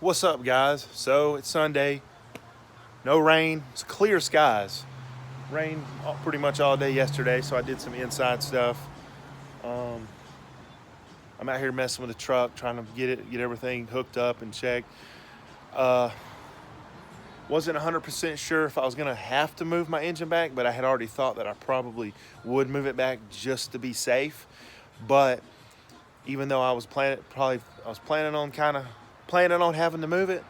What's up, guys? So it's Sunday, no rain, it's clear skies. Rained pretty much all day yesterday, so I did some inside stuff. Um, I'm out here messing with the truck, trying to get everything hooked up and checked. Uh, wasn't 100% sure if I was gonna have to move my engine back, but I had already thought that I probably would move it back just to be safe. But even though I was planning on having to move it,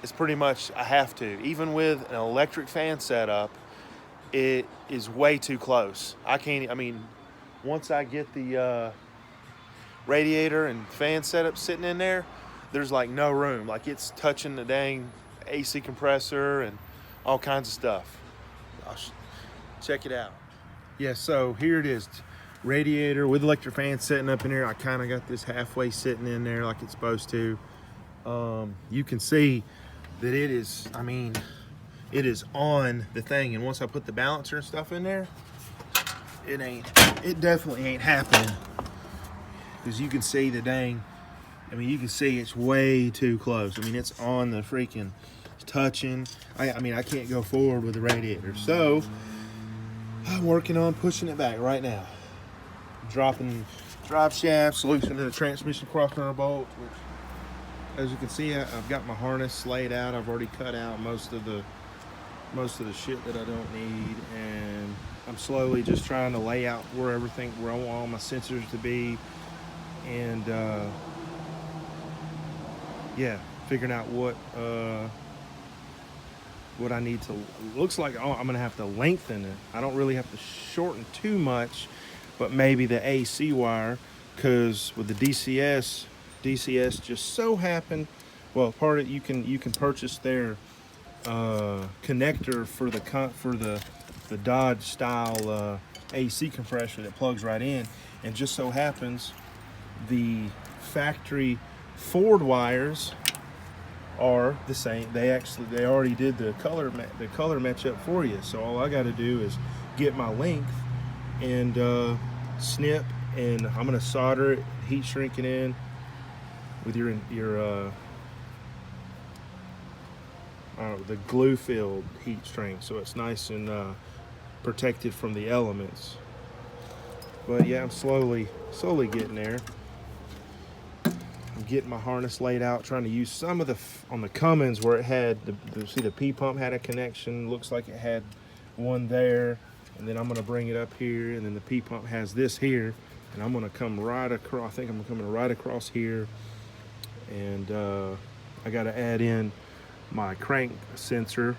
it's pretty much I have to. Even with an electric fan setup, it is way too close. Once I get the radiator and fan setup sitting in there, there's like no room. Like it's touching the dang AC compressor and all kinds of stuff. Check it out. Yeah, so here it is. Radiator with electric fan sitting up in here. I kind of got this halfway sitting in there like it's supposed to. You can see that it is on the thing, and once I put the balancer and stuff in there, it definitely ain't happening, because you can see the dang, you can see it's way too close. It's on the freaking touching. I can't go forward with the radiator, so I'm working on pushing it back right now. Dropping drive shafts, loosening the transmission cross-current bolt, which, as you can see, I've got my harness laid out. I've already cut out most of the shit that I don't need, and I'm slowly just trying to lay out where I want all my sensors to be, and figuring out what I need to. Looks like I'm gonna have to lengthen it. I don't really have to shorten too much, but maybe the AC wire, because with the DCS just so happened, well, part of it, you can purchase their connector for the Dodge style AC compressor that plugs right in, and just so happens the factory Ford wires are the same. They already did the color match up for you, so all I got to do is get my length and snip, and I'm gonna solder it, heat shrink it in with the glue filled heat shrink, so it's nice and protected from the elements. But yeah, I'm slowly getting there. I'm getting my harness laid out, trying to use some of on the Cummins where it had the P pump had a connection. Looks like it had one there, and then I'm gonna bring it up here, and then the P pump has this here, and I'm gonna come right across. I think I'm coming right across here, and I got to add in my crank sensor,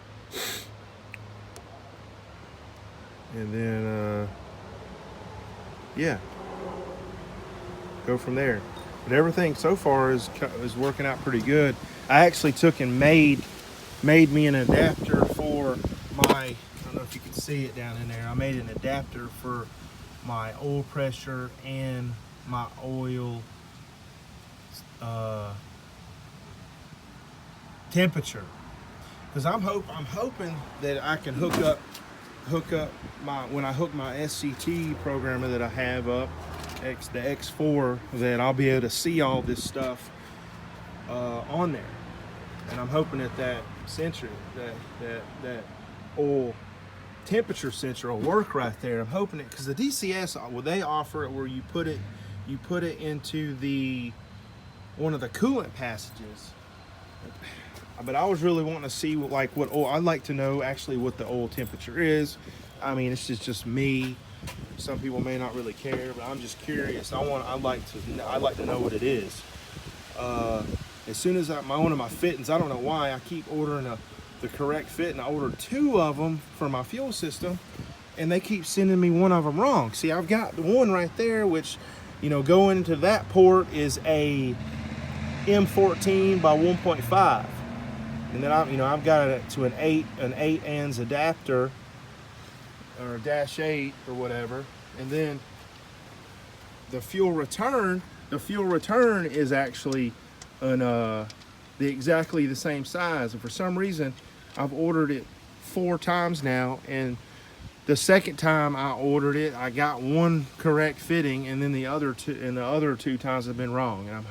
and then go from there. But everything so far is working out pretty good. I actually took and made me an adapter for my, I don't know if you can see it down in there. I made an adapter for my oil pressure and my oil temperature, because I'm hoping that I can hook up when I hook my SCT programmer that I have up, the X4, that I'll be able to see all this stuff on there. And I'm hoping that sensor, that oil temperature sensor will work right there. I'm hoping it, because the DCS, well, they offer it where you put it into one of the coolant passages. But I was really wanting to see what oil. I'd like to know actually what the oil temperature is. It's just me. Some people may not really care, but I'm just curious. I'd like to know what it is. As soon as one of my fittings, I don't know why I keep ordering the correct fit, and I ordered 2 of them for my fuel system, and they keep sending me one of them wrong. See, I've got the one right there, which, going into that port is a M14 by 1.5, and then I've got it to an 8 ans adapter, or -8 or whatever, and then the fuel return is actually exactly the same size, and for some reason I've ordered it 4 times now, and the second time I ordered it, I got one correct fitting, and then the other 2 times have been wrong. And I'm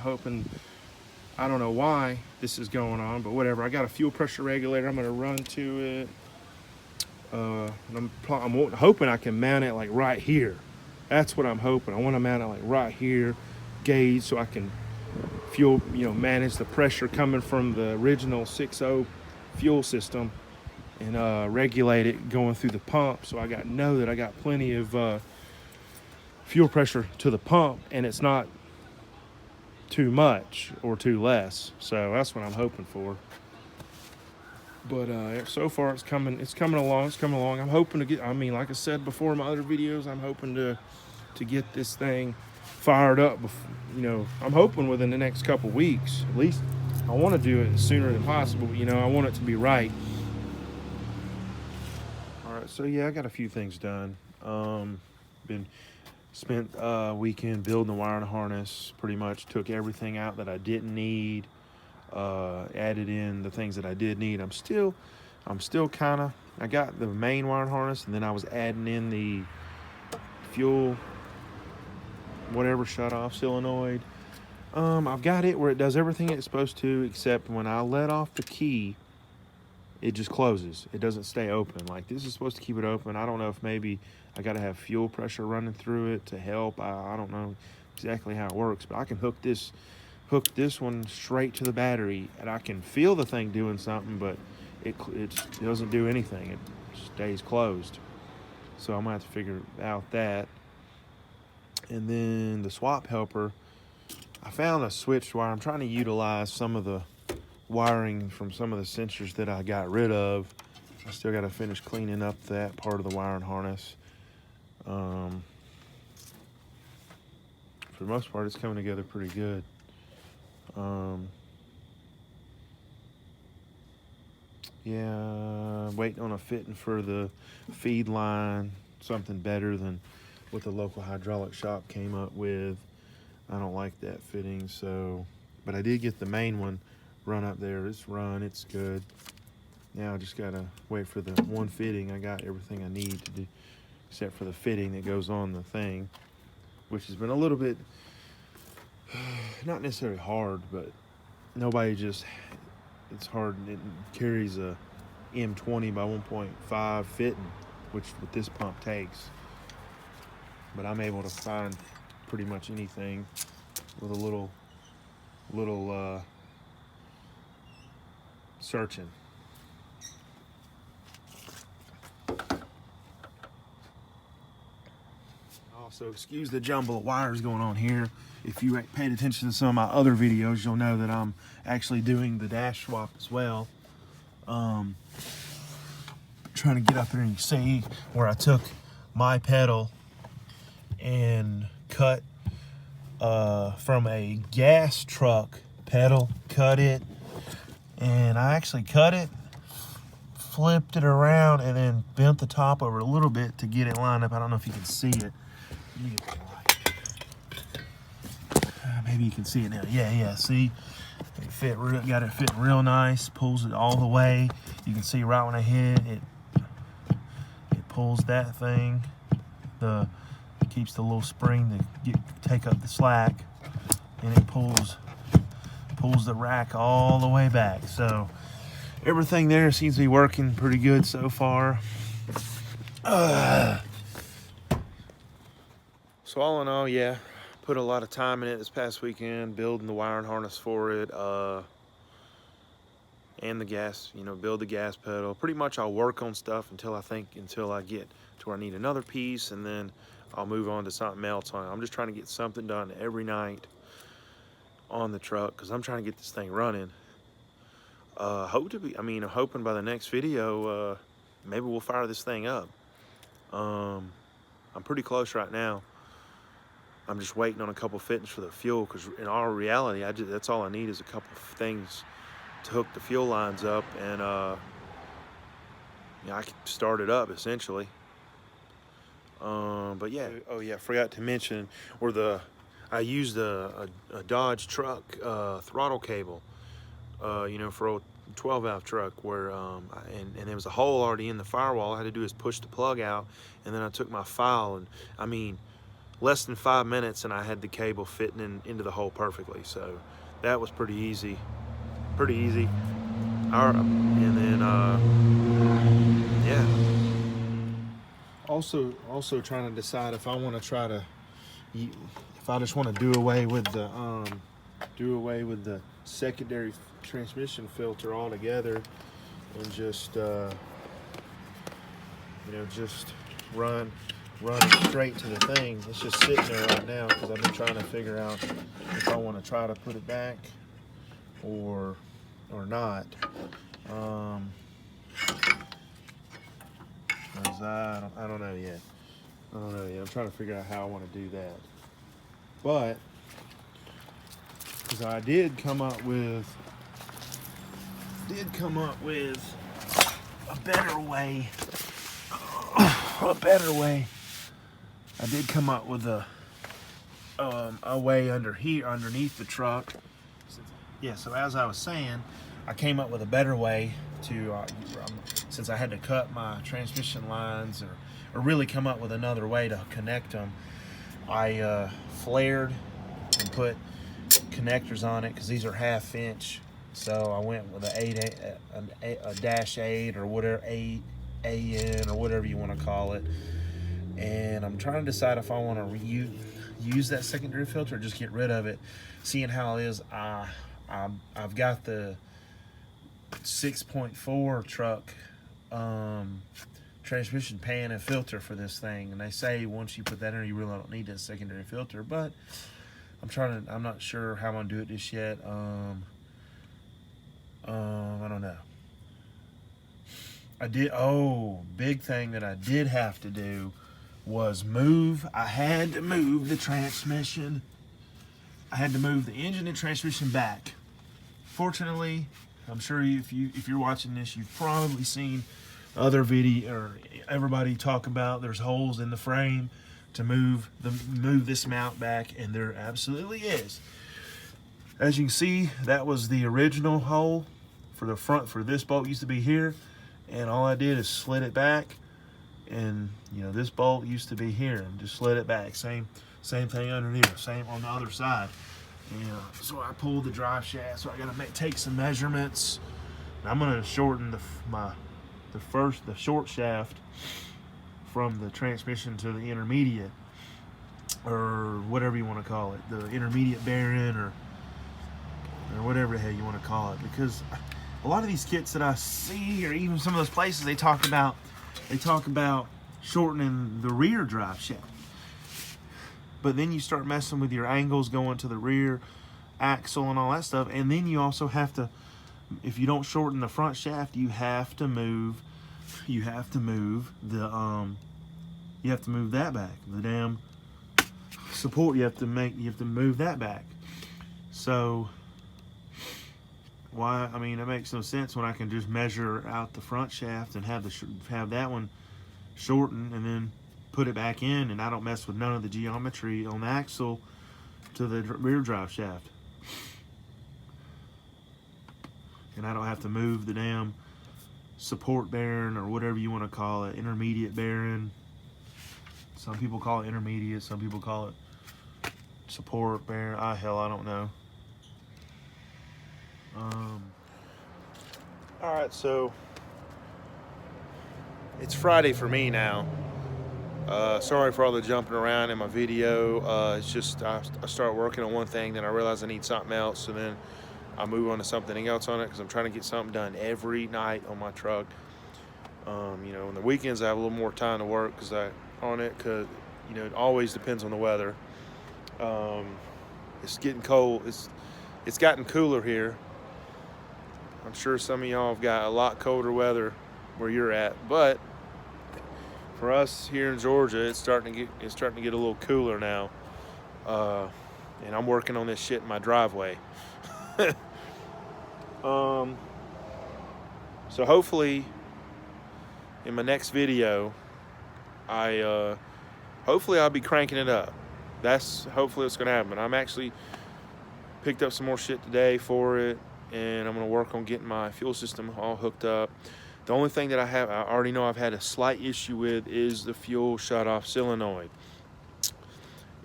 I don't know why this is going on, but whatever. I got a fuel pressure regulator. I'm gonna run to it. I'm hoping I can mount it like right here. That's what I'm hoping. I want to mount it like right here, gauge, so I can fuel, manage the pressure coming from the original 6.0 fuel system and regulate it going through the pump. So I know that I got plenty of fuel pressure to the pump, and it's not too much or too less. So that's what I'm hoping for. But so far it's coming along. I'm hoping to get, like I said before in my other videos, I'm hoping to get this thing fired up. I'm hoping within the next couple weeks. At least I want to do it sooner than possible. I want it to be right. All right, so yeah, I got a few things done. Spent a weekend building the wiring harness. Pretty much took everything out that I didn't need. Added in the things that I did need. I'm still I got the main wiring harness, and then I was adding in the fuel, whatever, shut off solenoid. I've got it where it does everything it's supposed to, except when I let off the key, it just closes. It doesn't stay open. Like, this is supposed to keep it open. I don't know if maybe I got to have fuel pressure running through it to help. I don't know exactly how it works, but I can hook this one straight to the battery, and I can feel the thing doing something, but it doesn't do anything. It stays closed. So I'm gonna have to figure out that. And then the swap helper, I found a switched wire. I'm trying to utilize some of the wiring from some of the sensors that I got rid of. I still got to finish cleaning up that part of the wiring harness. For the most part, it's coming together pretty good. Yeah, waiting on a fitting for the feed line, something better than what the local hydraulic shop came up with. I don't like that fitting, but I did get the main one run up there. It's good. Now I just gotta wait for the one fitting. I got everything I need to do, except for the fitting that goes on the thing, which has been a little bit, not necessarily hard, but it's hard. It carries a M20 by 1.5 fitting, which what this pump takes. But I'm able to find pretty much anything with a little searching. Also, excuse the jumble of wires going on here. If you paid attention to some of my other videos, you'll know that I'm actually doing the dash swap as well. Trying to get up there and you see where I took my pedal and cut from a gas truck pedal, cut it, and I actually cut it, flipped it around, and then bent the top over a little bit to get it lined up. I don't know if you can see it. Let me get the light. Maybe you can see it now. Yeah. See, got it fitting real nice. Pulls it all the way. You can see right when I hit it, it pulls that thing. It keeps the little spring to take up the slack, and it pulls the rack all the way back. So everything there seems to be working pretty good so far. So all in all, yeah, put a lot of time in it this past weekend, building the wiring harness for it, and the gas, build the gas pedal. Pretty much I'll work on stuff until I get to where I need another piece, and then I'll move on to something else. I'm just trying to get something done every night on the truck, because I'm trying to get this thing running. I'm hoping by the next video, maybe we'll fire this thing up. I'm pretty close right now. I'm just waiting on a couple fittings for the fuel, because in all reality, that's all I need is a couple of things to hook the fuel lines up, and I can start it up essentially. But yeah, forgot to mention I used a Dodge truck throttle cable, for a 12-valve truck, where and there was a hole already in the firewall. All I had to do is push the plug out, and then I took my file, and less than 5 minutes, and I had the cable fitting into the hole perfectly. So that was pretty easy. Pretty easy. All right. And then yeah. Also trying to decide if I want to try to, if I just want to do away with the secondary transmission filter altogether, and just you know, just run it straight to the thing. It's just sitting there right now because I've been trying to figure out if I want to try to put it back or not. I don't know yet. I'm trying to figure out how I want to do that. But because I did come up with a better way. I did come up with a way underneath the truck. Yeah, so as I was saying, I came up with a better way to, since I had to cut my transmission lines or really come up with another way to connect them, I flared and put connectors on it because these are 1/2 inch. So I went with a -8 or whatever, 8 AN or whatever you want to call it. And I'm trying to decide if I want to use that secondary filter or just get rid of it. Seeing how it is, I've got the 6.4 truck transmission pan and filter for this thing, and they say once you put that in, you really don't need that secondary filter. But I'm not sure how I'm gonna do it just yet. I don't know. Big thing that I did have to do was I had to move the transmission. I had to move the engine and transmission back. Fortunately, I'm sure if you're watching this, you've probably seen other video or everybody talk about there's holes in the frame to move this mount back, and there absolutely is. As you can see, that was the original hole for the front for this bolt. Used to be here, and all I did is slid it back, and you know, this bolt used to be here, and just slid it back. Same thing underneath, same on the other side. And so I pulled the drive shaft, so I gotta take some measurements. And I'm gonna shorten the short shaft from the transmission to the intermediate, or whatever you want to call it, the intermediate bearing or whatever the hell you want to call it. Because a lot of these kits that I see, or even some of those places, they talk about shortening the rear drive shaft. But then you start messing with your angles going to the rear axle and all that stuff, and then you also have to, if you don't shorten the front shaft, you have to move that back. The damn support, you have to move that back. So why? I mean, it makes no sense when I can just measure out the front shaft and have that one shortened and then put it back in, and I don't mess with none of the geometry on the axle to the rear drive shaft, and I don't have to move the damn support bearing or whatever you want to call it, intermediate bearing. Some people call it intermediate, some people call it support bearing. Hell, I don't know. All right, so it's Friday for me now. Sorry for all the jumping around in my video. It's just I start working on one thing, then I realize I need something else, so then I move on to something else on it because I'm trying to get something done every night on my truck. You know, on the weekends I have a little more time to work because you know, it always depends on the weather. It's getting cold. It's gotten cooler here. I'm sure some of y'all have got a lot colder weather where you're at, but for us here in Georgia, it's starting to get a little cooler now. And I'm working on this shit in my driveway. So hopefully in my next video, hopefully I'll be cranking it up. That's hopefully what's gonna happen. I'm actually picked up some more shit today for it, and I'm gonna work on getting my fuel system all hooked up. The only thing that I already know I've had a slight issue with is the fuel shut-off solenoid.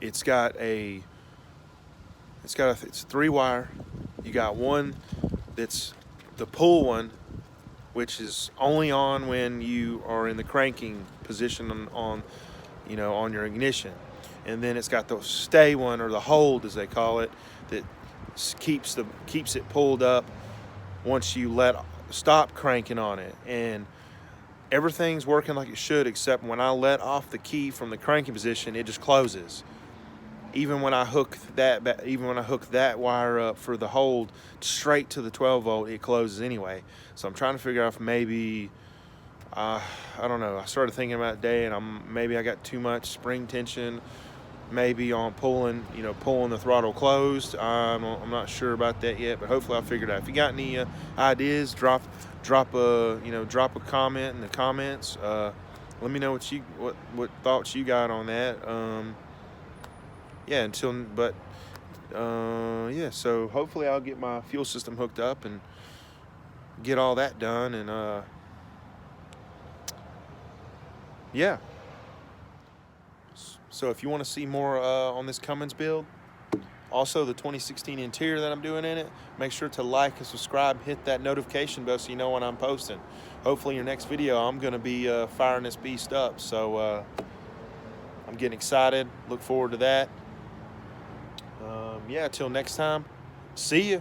It's a 3-wire You got one that's the pull one, which is only on when you are in the cranking position on you know, on your ignition. And then it's got the stay one, or the hold as they call it, that keeps it pulled up once you stop cranking on it. And everything's working like it should, except when I let off the key from the cranking position, it just closes. Even when I hook that wire up for the hold straight to the 12 volt, it closes anyway. So I'm trying to figure out if maybe I don't know. I started thinking about it today, and maybe I got too much spring tension, maybe on pulling the throttle closed. I'm not sure about that yet, but hopefully I'll figure it out. If you got any ideas, drop a comment in the comments. Let me know what thoughts you got on that. Yeah, so hopefully I'll get my fuel system hooked up and get all that done, and yeah. So if you want to see more on this Cummins build, also the 2016 interior that I'm doing in it, make sure to like and subscribe, hit that notification bell so you know when I'm posting. Hopefully in your next video I'm going to be firing this beast up, so I'm getting excited. Look forward to that. Yeah, till next time, see ya.